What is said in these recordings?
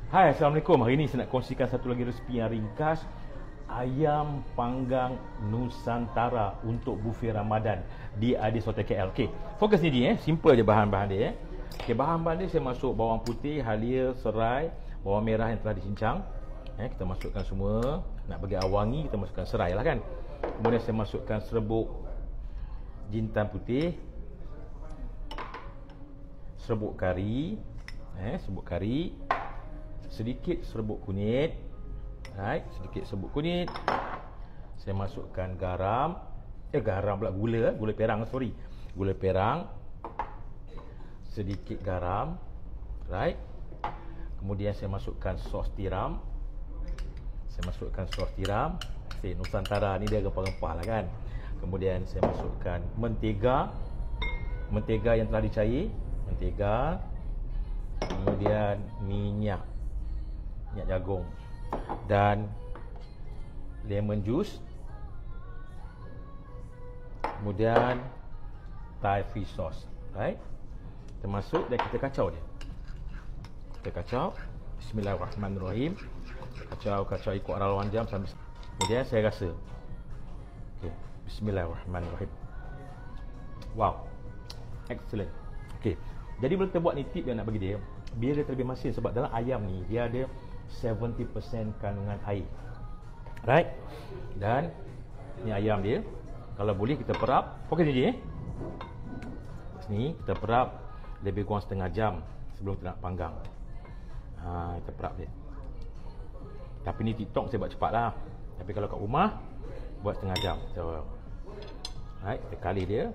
Hai, Assalamualaikum. Hari ini saya nak kongsikan satu lagi resipi yang ringkas, ayam panggang Nusantara untuk buffet Ramadan di Adi Hotel KL. Okey, fokus ni dia, simple je bahan-bahan dia. Okey, bahan-bahan dia saya masuk bawang putih, halia, serai, bawang merah yang telah dicincang. Kita masukkan semua. Nak bagi wangi, kita masukkan serai lah kan. Kemudian saya masukkan serbuk jintan putih, serbuk kari, serbuk kari, sedikit serbuk kunyit, sedikit serbuk kunyit. Saya masukkan garam, garam pula, gula perang, gula perang, sedikit garam, kemudian saya masukkan sos tiram. Nusantara ni dia rempah-rempah lah kan. Kemudian saya masukkan mentega yang telah dicair, kemudian minyak jagung dan lemon juice, kemudian Thai fish sauce. Kita masuk dan kita kacau dia. Bismillahirrahmanirrahim. Kacau ikut arah lawan jam sampai. Kemudian saya rasa. Okey, bismillahirrahmanirrahim. Wow, excellent. Okey, jadi bila kita buat ni, tip yang nak bagi dia, biar dia terlebih masin sebab dalam ayam ni dia ada 70% kandungan air. Dan ni ayam dia, kalau boleh kita perap. Fokus je sini kita perap lebih kurang setengah jam sebelum kita nak panggang. Kita perap dia. Tapi ni TikTok saya buat cepat lah. Tapi kalau kat rumah buat setengah jam. So, kita kali dia.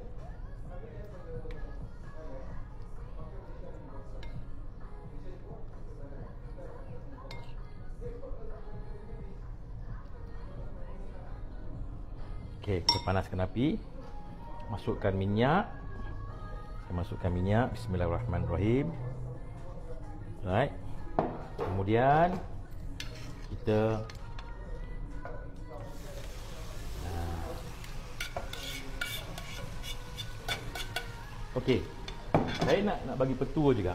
Okey, kita panaskan api. Masukkan minyak. Saya masukkan minyak. Bismillahirrahmanirrahim. Kemudian kita okey, saya nak bagi petua juga.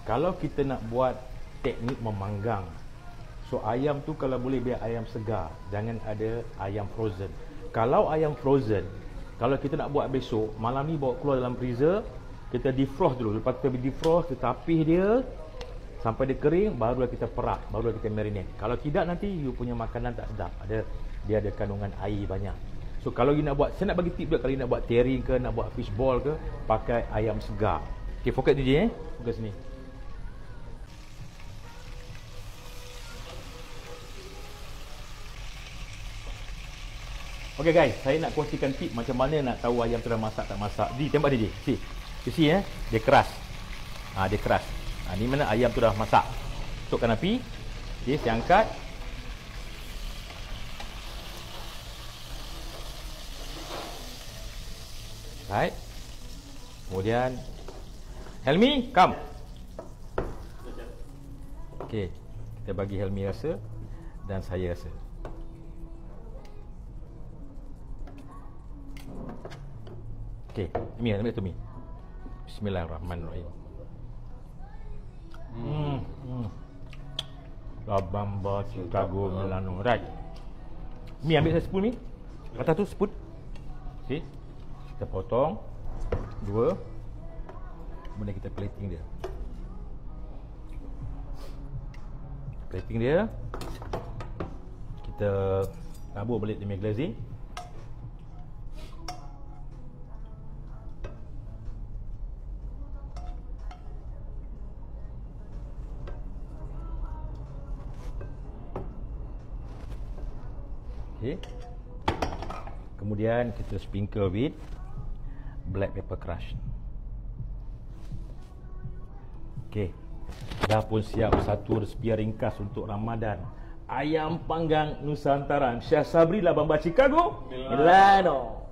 Kalau kita nak buat teknik memanggang, so ayam tu kalau boleh biar ayam segar, jangan ada ayam frozen. Kalau ayam frozen, kalau kita nak buat besok, malam ni bawa keluar dalam freezer, kita defrost dulu. Lepas kita defrost, kita tapih dia sampai dia kering, barulah kita perap, barulah kita marinate. Kalau tidak, nanti you punya makanan tak sedap. Dia ada kandungan air banyak. So kalau you nak buat, saya nak bagi tip juga, kalau you nak buat tearing ke, nak buat fishball ke, pakai ayam segar. Okey, fokus DJ, fokus ni. Okey guys, saya nak kongsikan tip macam mana nak tahu ayam tu dah masak tak masak. Tembak DJ. See. You see dia keras. Dia keras. Ni mana ayam tu dah masak. Tutupkan api. Okey, saya angkat. Kemudian Helmi, come. Okey, kita bagi Helmi rasa dan saya rasa. Okey, ambil tu Mi. Bismillahirrahmanirrahim. Labamba Chicago Milano. Mi ambil saya spoon Mi. Atas tu spoon. Okey. Kita potong 2. Kemudian kita plating dia. Kita tabur balik demi glazing. Kemudian kita sprinkle with black pepper crush. Dah pun siap satu resipi ringkas untuk Ramadan. Ayam panggang Nusantara. Syah Sabri lah Bamba Chicago Milano.